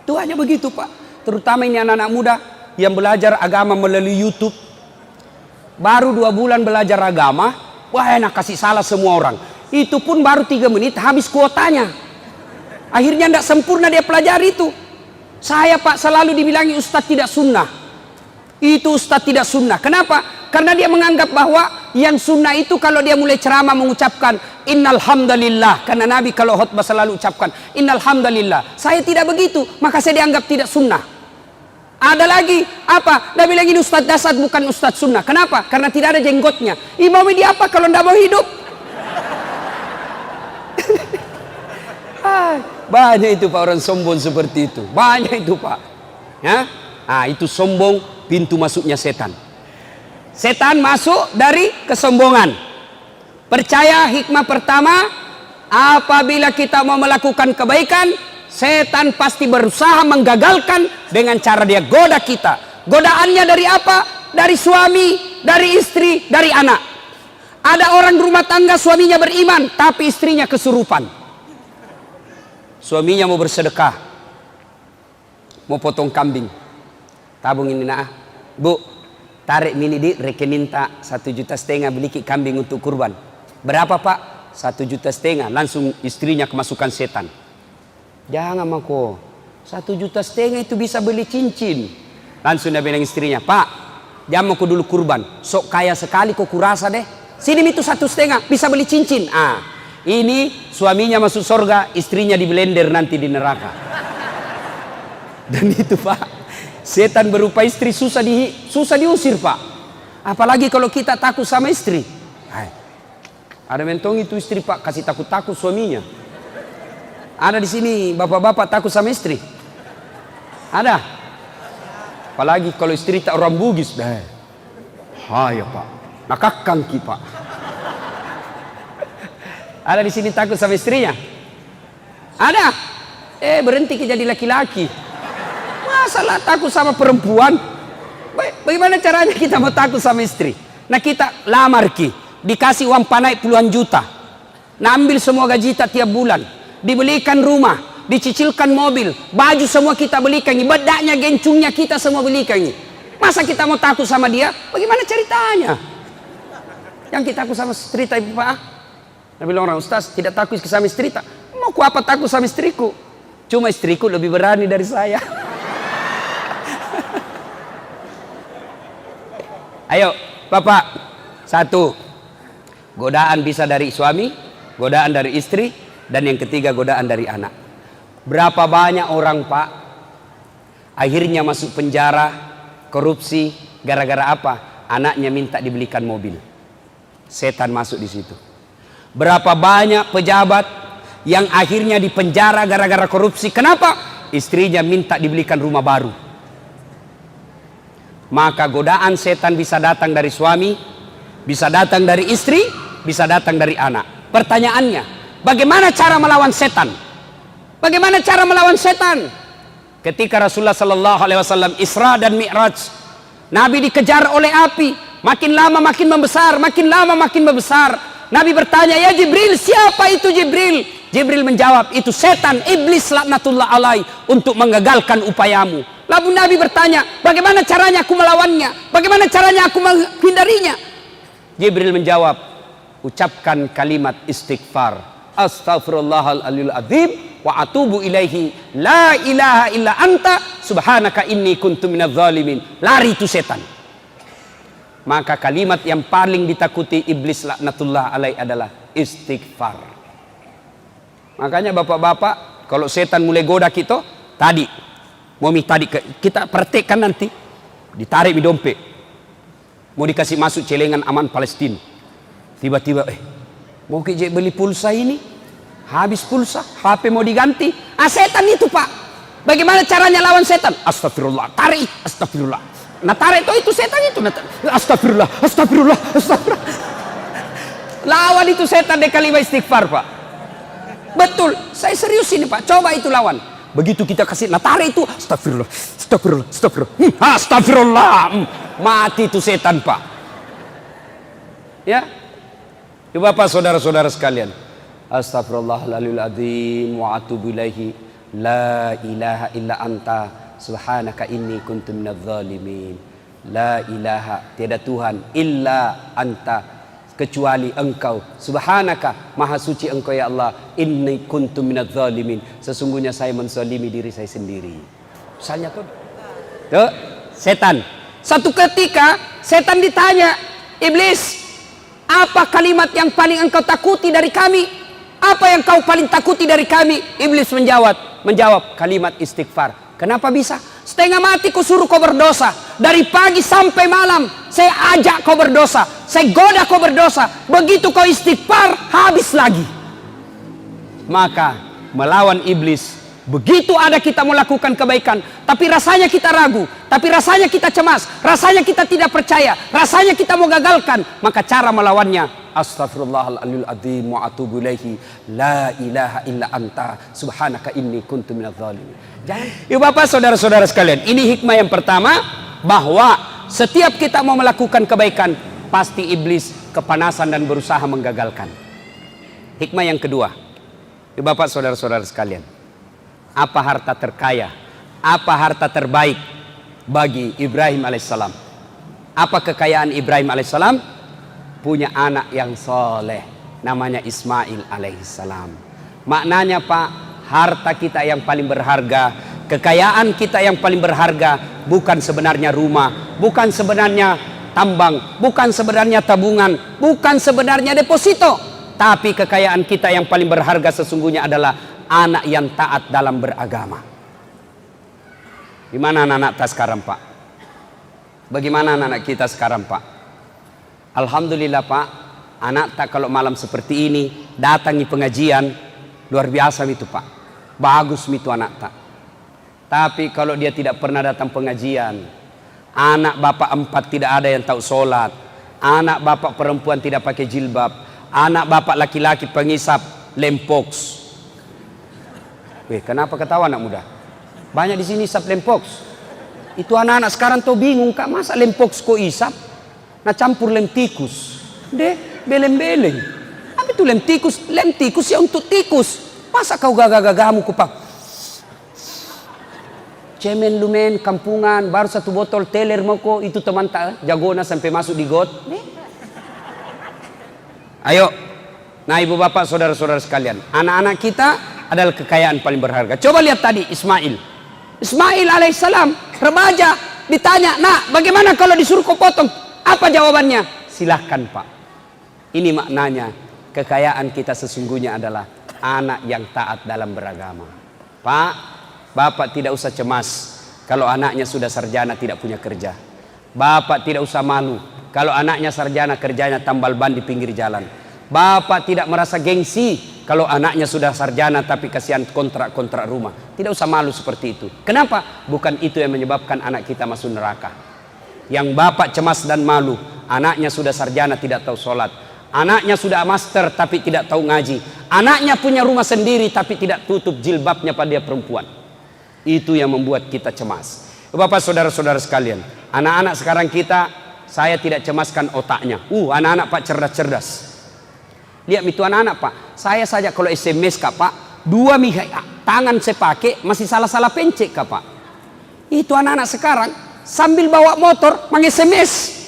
Itu hanya begitu, Pak. Terutama ini anak-anak muda yang belajar agama melalui YouTube. Baru 2 bulan belajar agama, wah enak kasih salah semua orang. Itu pun baru 3 menit habis kuotanya. Akhirnya tidak sempurna dia pelajari itu. Saya, Pak, selalu dibilangi ustadz tidak sunnah. Itu ustadz tidak sunnah. Kenapa? Karena dia menganggap bahwa yang sunnah itu kalau dia mulai ceramah mengucapkan innal hamdalillah. Karena Nabi kalau khutbah selalu ucapkan innal hamdalillah. Saya tidak begitu, maka saya dianggap tidak sunnah. Ada lagi apa? Dia bilang ini ustadz dasar bukan ustadz sunnah. Kenapa? Karena tidak ada jenggotnya. Mau dia apa kalau tidak mau hidup? Banyak itu, Pak, orang sombong seperti itu. Banyak itu, Pak. Ya? Nah, itu sombong, pintu masuknya setan. Setan masuk dari kesombongan. Percaya hikmah pertama, apabila kita mau melakukan kebaikan, setan pasti berusaha menggagalkan dengan cara dia goda kita. Godaannya dari apa? Dari suami, dari istri, dari anak. Ada orang rumah tangga suaminya beriman, tapi istrinya kesurupan. Suaminya mau bersedekah, mau potong kambing. Tabung ini nah, Bu, tarik mini di rekening tak 1,5 juta beli kambing untuk kurban. Berapa, Pak? 1,5 juta. Langsung istrinya kemasukan setan. Jangan, Mako, 1,5 juta itu bisa beli cincin. Langsung dia bilang istrinya, Pak, jangan aku dulu kurban. Sok kaya sekali kok kurasa deh. Sini itu 1,5 bisa beli cincin. Ini suaminya masuk surga, istrinya di blender nanti di neraka. Dan itu, Pak, setan berupa istri susah diusir, Pak. Apalagi kalau kita takut sama istri. Ada mentong itu istri, Pak, kasih takut-takut suaminya. Ada di sini bapak-bapak takut sama istri? Ada? Apalagi kalau istri tak orang Bugis. Hai, Pak, nakakang ki, Pak. Ada di sini takut sama istrinya? Ada? Berhenti jadi laki-laki. Masalah takut sama perempuan? Bagaimana caranya kita mau takut sama istri? Nah, kita lamar ki, dikasih uang panai puluhan juta. Nah, ambil semua gaji kita tiap bulan. Dibelikan rumah, dicicilkan mobil, baju semua kita belikan. Bedaknya, gencungnya kita semua belikan. Masa kita mau takut sama dia? Bagaimana ceritanya? Yang kita takut sama cerita ibu, Pak? Nah, bilang orang, Ustaz tidak takut sama istri tak? Mau ku apa takut sama istriku? Cuma istriku lebih berani dari saya. Ayo, Bapak. 1, godaan bisa dari suami, godaan dari istri, dan yang ketiga godaan dari anak. Berapa banyak orang, Pak, akhirnya masuk penjara, korupsi, gara-gara apa? Anaknya minta dibelikan mobil. Setan masuk di situ. Berapa banyak pejabat yang akhirnya dipenjara gara-gara korupsi. Kenapa? Istrinya minta dibelikan rumah baru. Maka godaan setan bisa datang dari suami, bisa datang dari istri, bisa datang dari anak. Pertanyaannya, bagaimana cara melawan setan? Bagaimana cara melawan setan? Ketika Rasulullah SAW Isra dan Mi'raj, Nabi dikejar oleh api. Makin lama makin membesar, makin lama makin membesar. Nabi bertanya, ya Jibril, siapa itu Jibril? Jibril menjawab, itu setan, iblis laknatullah alaih, untuk menggagalkan upayamu. Lalu Nabi bertanya, bagaimana caranya aku melawannya? Bagaimana caranya aku menghindarinya? Jibril menjawab, ucapkan kalimat istighfar. Astaghfirullahaladzim wa atubu ilaihi la ilaha illa anta subhanaka inni kuntu minadz zalimin. Lari itu setan. Maka kalimat yang paling ditakuti iblis laknatullah alaih adalah istighfar. Makanya bapak-bapak, kalau setan mulai goda kita, tadi kita praktekkan nanti, ditarik di dompet, mau dikasih masuk celengan aman Palestina. Tiba-tiba, mau kita beli pulsa ini, habis pulsa, HP mau diganti. Setan itu, Pak. Bagaimana caranya lawan setan? Astagfirullah, tarik, astagfirullah. Nah, tarik itu setan itu. Astagfirullah, astagfirullah, astagfirullah. Lawan itu setan dengan kalimat istighfar, Pak. Betul, saya serius ini, Pak. Coba itu lawan. Begitu kita kasih, nah tarik itu, astagfirullah, astagfirullah, astagfirullah, astagfirullah. Mati itu setan, Pak. Ya. Bapak saudara-saudara sekalian, Astaghfirullahaladzim wa atubu ilaihi, la ilaha illa anta subhanaka inni kuntu minadz zalimin. La ilaha, tiada Tuhan illa anta, kecuali engkau, subhanaka, maha suci engkau ya Allah, inni kuntu minadz zalimin, sesungguhnya saya menzalimi diri saya sendiri. Misalnya tuh setan, satu ketika setan ditanya, iblis, apa kalimat yang paling engkau takuti dari kami? Apa yang kau paling takuti dari kami? Iblis menjawab kalimat istighfar. Kenapa bisa? Setengah mati ku suruh kau berdosa. Dari pagi sampai malam saya ajak kau berdosa, saya goda kau berdosa. Begitu kau istighfar, habis lagi. Maka melawan iblis, begitu ada kita melakukan kebaikan, tapi rasanya kita ragu, tapi rasanya kita cemas, rasanya kita tidak percaya, rasanya kita mau gagalkan, maka cara melawannya, astaghfirullahaladzim wa atubu ilaihi, la ilaha illa anta subhanaka inni kuntu minadz zalimin. Jangan. Ibu bapak saudara-saudara sekalian, ini hikmah yang pertama, bahwa setiap kita mau melakukan kebaikan, pasti iblis kepanasan dan berusaha menggagalkan. Hikmah yang kedua, ibu bapak saudara-saudara sekalian, apa harta terkaya, apa harta terbaik bagi Ibrahim alaihissalam? Apa kekayaan Ibrahim alaihissalam? Punya anak yang soleh, namanya Ismail alaihissalam. Maknanya Pak, harta kita yang paling berharga, kekayaan kita yang paling berharga, bukan sebenarnya rumah, bukan sebenarnya tambang, bukan sebenarnya tabungan, bukan sebenarnya deposito, tapi kekayaan kita yang paling berharga sesungguhnya adalah anak yang taat dalam beragama. Di mana anak-anak kita sekarang Pak? Bagaimana anak-anak kita sekarang Pak? Alhamdulillah Pak, anak tak kalau malam seperti ini datangi pengajian, luar biasa itu Pak. Bagus itu anak tak. Tapi kalau dia tidak pernah datang pengajian, anak bapak 4 tidak ada yang tahu sholat, anak bapak perempuan tidak pakai jilbab, anak bapak laki-laki pengisap lempoks. Kenapa ketawa anak muda? Banyak di sini isap lempoks. Itu anak-anak sekarang tuh bingung Kak, masa lempoks kok isap? Nah campur lem tikus. Beleng-beleng. Apa itu lem tikus? Lem tikus ya untuk tikus. Masa kau gagah-gagamu kupak? Cemen lumen kampungan, baru 1 botol teler mau kok, itu teman tak jagona sampai masuk di got. Ayo. Nah ibu bapak saudara-saudara sekalian, anak-anak kita adalah kekayaan paling berharga. Coba lihat tadi Ismail alaihissalam, remaja, ditanya, nak bagaimana kalau disuruh kau potong? Apa jawabannya? Silahkan Pak. Ini maknanya, kekayaan kita sesungguhnya adalah anak yang taat dalam beragama. Pak, bapak tidak usah cemas kalau anaknya sudah sarjana tidak punya kerja. Bapak tidak usah malu kalau anaknya sarjana kerjanya tambal ban di pinggir jalan. Bapak tidak merasa gengsi kalau anaknya sudah sarjana tapi kasihan kontrak-kontrak rumah. Tidak usah malu seperti itu. Kenapa? Bukan itu yang menyebabkan anak kita masuk neraka. Yang bapak cemas dan malu, anaknya sudah sarjana tidak tahu sholat, anaknya sudah master tapi tidak tahu ngaji, anaknya punya rumah sendiri tapi tidak tutup jilbabnya pada dia perempuan. Itu yang membuat kita cemas. Bapak saudara-saudara sekalian, anak-anak sekarang kita, saya tidak cemaskan otaknya. Anak-anak Pak cerdas-cerdas. Lihat itu anak-anak Pak, saya saja kalau SMS Kak Pak, 2 tangan saya pakai masih salah-salah pencet Kak Pak. Itu anak-anak sekarang sambil bawa motor meng-SMS.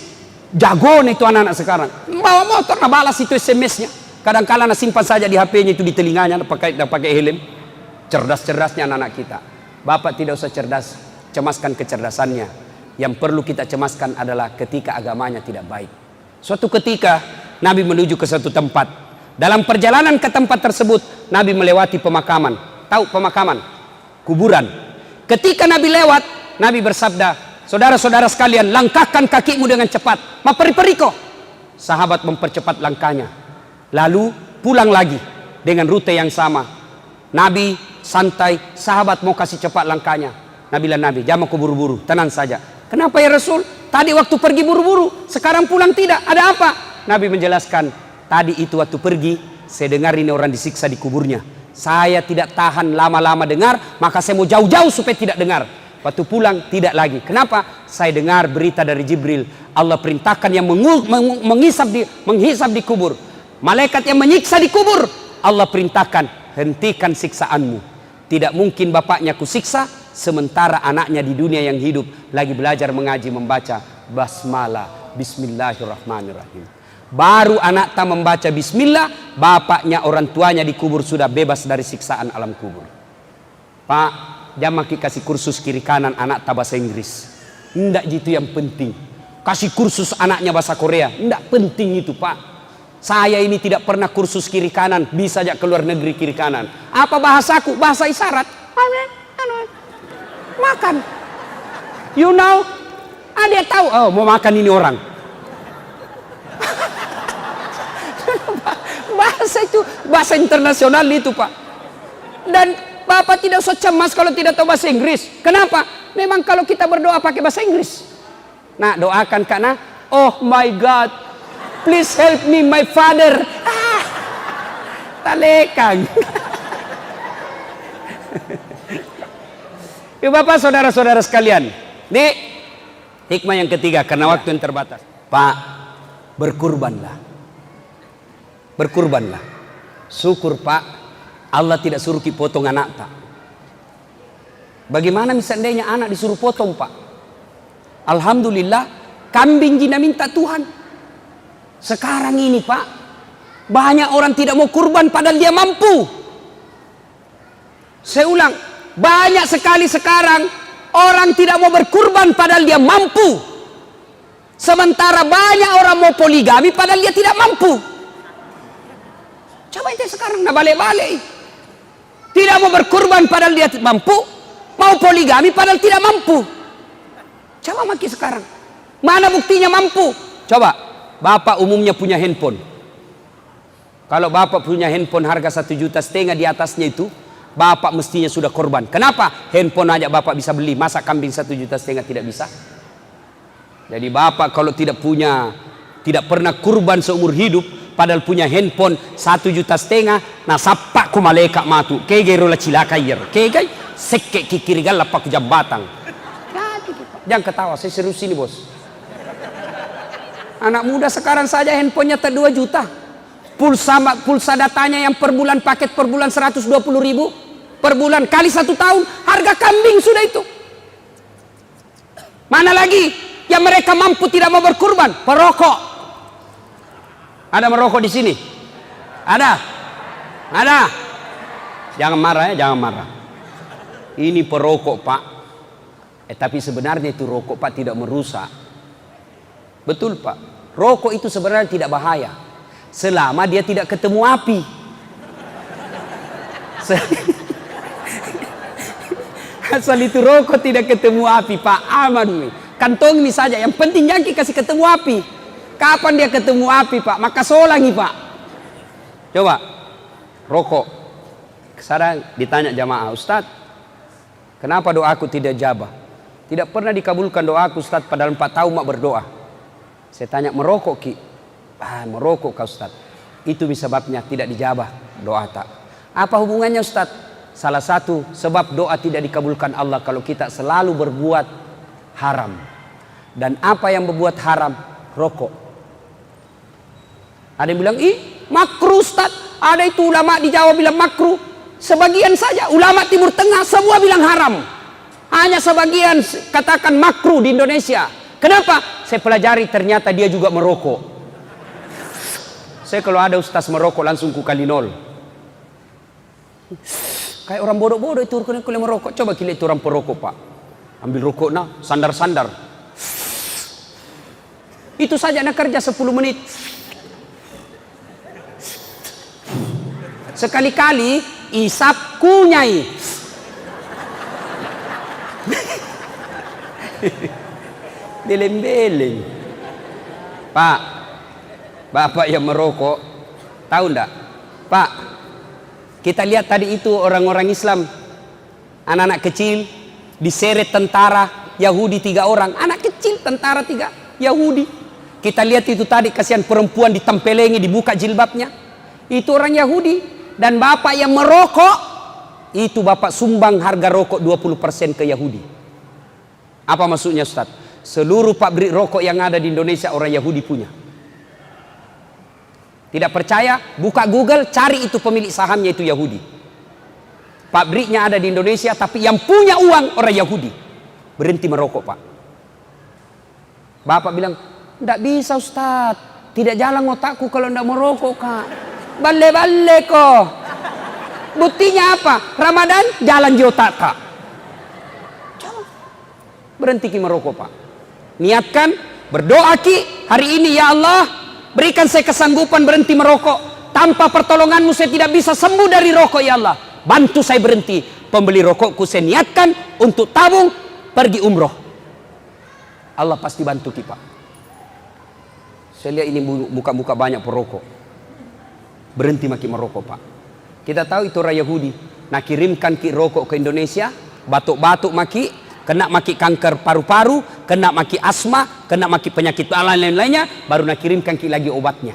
Jago nih itu anak-anak sekarang. Bawa motor nah balas itu SMS-nya. Kadang-kadang nah simpan saja di HP-nya itu di telinganya, nah pakai helm. Cerdas-cerdasnya anak-anak kita. Bapak tidak usah cerdas, cemaskan kecerdasannya. Yang perlu kita cemaskan adalah ketika agamanya tidak baik. Suatu ketika Nabi menuju ke satu tempat. Dalam perjalanan ke tempat tersebut, Nabi melewati pemakaman. Tahu pemakaman? Kuburan. Ketika Nabi lewat, Nabi bersabda, saudara-saudara sekalian, langkahkan kakimu dengan cepat. Maperi-periko. Sahabat mempercepat langkahnya. Lalu pulang lagi dengan rute yang sama. Nabi santai, sahabat mau kasih cepat langkahnya. Nabi bilang, Nabi, jangan aku buru-buru, tenang saja. Kenapa ya Rasul? Tadi waktu pergi buru-buru, sekarang pulang tidak. Ada apa? Nabi menjelaskan, tadi itu waktu pergi, saya dengar ini orang disiksa di kuburnya. Saya tidak tahan lama-lama dengar, maka saya mau jauh-jauh supaya tidak dengar. Waktu pulang tidak lagi. Kenapa? Saya dengar berita dari Jibril. Allah perintahkan yang menghisap di kubur. Malaikat yang menyiksa di kubur, Allah perintahkan, hentikan siksaanmu. Tidak mungkin bapaknya kusiksa sementara anaknya di dunia yang hidup lagi belajar mengaji membaca basmalah, bismillahirrahmanirrahim. Baru anak tak membaca bismillah, bapaknya orang tuanya di kubur sudah bebas dari siksaan alam kubur. Pak, jangan kasih kursus kiri kanan anak tak bahasa Inggris. Tidak gitu yang penting. Kasih kursus anaknya bahasa Korea, tidak penting itu Pak. Saya ini tidak pernah kursus kiri kanan, bisa aja keluar negeri kiri kanan. Apa bahasaku? Bahasa isyarat. Makan. You know? Ada tahu, oh mau makan ini orang. Bahasa itu, bahasa internasional itu Pak. Dan Bapak tidak usah cemas kalau tidak tahu bahasa Inggris. Kenapa? Memang kalau kita berdoa pakai bahasa Inggris. Nah, doakan karena, oh my God, please help me my father. Talekang. Yuk Bapak, saudara-saudara sekalian. Nih, hikmah yang ketiga karena waktu yang terbatas. Pak, berkurbanlah. Berkurbanlah. Syukur Pak, Allah tidak suruh kita potong anak tak. Bagaimana misalnya anak disuruh potong Pak? Alhamdulillah, kambing jina minta Tuhan. Sekarang ini Pak, banyak orang tidak mau kurban padahal dia mampu. Saya ulang, banyak sekali sekarang orang tidak mau berkurban padahal dia mampu. Sementara banyak orang mau poligami padahal dia tidak mampu. Coba itu sekarang, nah balik-balik. Tidak mau berkurban padahal dia mampu, mau poligami padahal tidak mampu. Coba maki sekarang, mana buktinya mampu? Coba, Bapak umumnya punya handphone. Kalau Bapak punya handphone harga 1,5 juta di atasnya itu, Bapak mestinya sudah korban. Kenapa? Handphone aja Bapak bisa beli, masa kambing 1,5 juta tidak bisa? Jadi Bapak kalau tidak pernah kurban seumur hidup, padahal punya handphone 1,5 juta, nah sapa ku malaikat matu, kege rola cilaka yer, kege sekke kikirigal lapak jambatan. Jangan ketawa, saya serius ini bos. Anak muda sekarang saja handphonenya 2 juta. Pulsa datanya yang per bulan, paket per bulan 120.000 per bulan kali 1 tahun, harga kambing sudah itu. Mana lagi yang mereka mampu tidak mau berkurban? Perokok. Ada merokok di sini? Ada? Ada? Jangan marah ya, jangan marah. Ini perokok Pak. Tapi sebenarnya itu rokok Pak tidak merusak. Betul Pak. Rokok itu sebenarnya tidak bahaya selama dia tidak ketemu api. Asal itu rokok tidak ketemu api Pak, aman. Kantong ini saja, yang penting jangan kasih ketemu api. Kapan dia ketemu api Pak? Maka solangi Pak. Coba rokok. Sekarang ditanya jamaah, Ustadz, kenapa doaku tidak jabah? Tidak pernah dikabulkan doaku Ustadz, padahal 4 tahun mak berdoa. Saya tanya, merokok Ki? Merokok kau Ustadz. Itu sebabnya tidak dijabah doa tak. Apa hubungannya Ustadz? Salah satu sebab doa tidak dikabulkan Allah kalau kita selalu berbuat haram. Dan apa yang berbuat haram? Rokok. Ada yang bilang, makruh Ustadz. Ada itu ulama di Jawa bilang makruh. Sebagian saja ulama Timur Tengah semua bilang haram. Hanya sebagian katakan makruh di Indonesia. Kenapa? Saya pelajari ternyata dia juga merokok. Saya kalau ada ustaz merokok langsung ku kali 0. Kayak orang bodoh-bodoh itu kalau merokok. Coba kira itu orang perokok Pak. Ambil rokok nah, sandar-sandar. Itu saja nak kerja 10 menit. Sekali-kali isap kunyai. Beleng-beleng. Pak, Bapak yang merokok, tahu enggak? Pak, kita lihat tadi itu orang-orang Islam, anak-anak kecil diseret tentara Yahudi 3 orang, anak kecil tentara 3 Yahudi. Kita lihat itu tadi, kasihan perempuan ditempelengi, dibuka jilbabnya, itu orang Yahudi. Dan Bapak yang merokok, itu Bapak sumbang harga rokok 20% ke Yahudi. Apa maksudnya Ustaz? Seluruh pabrik rokok yang ada di Indonesia orang Yahudi punya. Tidak percaya? Buka Google, cari itu pemilik sahamnya itu Yahudi. Pabriknya ada di Indonesia, tapi yang punya uang orang Yahudi. Berhenti merokok, Pak. Bapak bilang, tidak bisa Ustadz, tidak jalan otakku kalau tidak merokok, Kak. Bale-bale kok. Buktinya apa? Ramadan jalan di otak, Kak. Berhenti ki merokok, Pak. Niatkan, berdoa ki hari ini, ya Allah, berikan saya kesanggupan berhenti merokok. Tanpa pertolonganmu saya tidak bisa sembuh dari rokok, ya Allah. Bantu saya berhenti. Pembeli rokokku saya niatkan untuk tabung pergi umroh. Allah pasti bantu kita. Saya lihat ini muka-muka banyak perokok. Berhenti makin merokok, Pak. Kita tahu itu orang Yahudi. Nah, kirimkan ki rokok ke Indonesia, batuk-batuk maki, kena maki kanker paru-paru, kena maki asma, kena maki penyakit lain-lainnya, baru nak kirimkan ki lagi obatnya.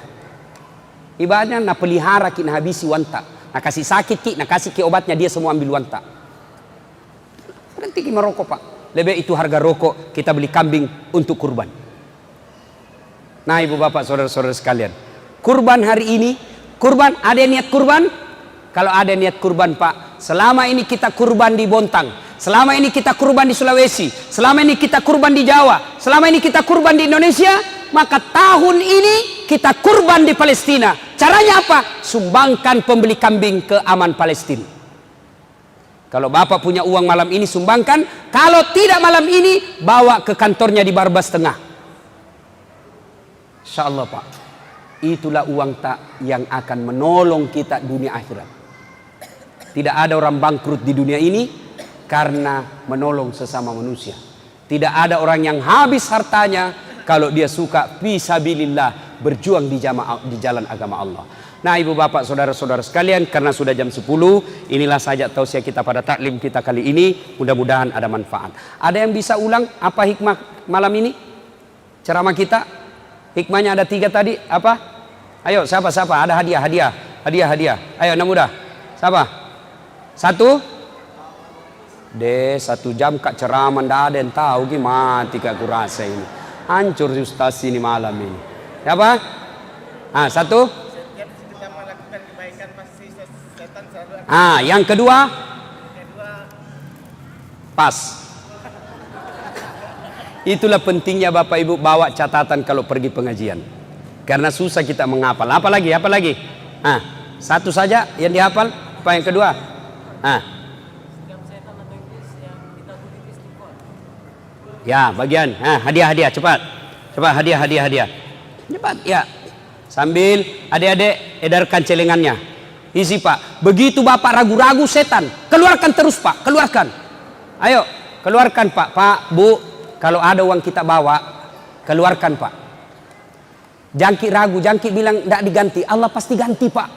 Ibaratnya nak pelihara ki nak habisi wanta, nak kasih sakit ki, nak kasih ki obatnya, dia semua ambil wanta. Berhenti ki merokok, Pak. Lebih itu harga rokok kita beli kambing untuk kurban. Nah, ibu bapak saudara-saudara sekalian, kurban hari ini, kurban ada niat kurban? Kalau ada niat kurban, Pak, selama ini kita kurban di Bontang, selama ini kita kurban di Sulawesi, selama ini kita kurban di Jawa, selama ini kita kurban di Indonesia, maka tahun ini kita kurban di Palestina. Caranya apa? Sumbangkan pembeli kambing ke Aman Palestina. Kalau bapak punya uang malam ini sumbangkan, kalau tidak malam ini bawa ke kantornya di Barbas Tengah. Insya Allah, Pak, itulah uang tak yang akan menolong kita dunia akhirat. Tidak ada orang bangkrut di dunia ini karena menolong sesama manusia. Tidak ada orang yang habis hartanya kalau dia suka fisabilillah, berjuang di jalan agama Allah. Nah, ibu bapak saudara-saudara sekalian, karena sudah jam 10, inilah saja tausiah kita pada taklim kita kali ini. Mudah-mudahan ada manfaat. Ada yang bisa ulang apa hikmah malam ini? Ceramah kita, hikmahnya ada 3 tadi, apa? Ayo, siapa? Ada hadiah. Ayo, anak muda. Siapa? 1? 1 jam kak ceramah, ndak ada yang tahu gimana kak kurasa ini. Hancur Ustaz ini malam ini. Siapa? 1? Yang kedua pas. Itulah pentingnya Bapak Ibu bawa catatan kalau pergi pengajian, karena susah kita menghafal. Apa lagi? 1 saja yang dihafal. Apa yang kedua? Ya, bagian. Hadiah cepat hadiah cepat ya. Sambil adik-adik edarkan celengannya. Isi, Pak. Begitu Bapak ragu-ragu setan, keluarkan terus, Pak. Keluarkan. Ayo, keluarkan, Pak. Pak, Bu, kalau ada uang kita bawa, keluarkan, Pak. Jangki ragu, jangki bilang tidak diganti. Allah pasti ganti, Pak.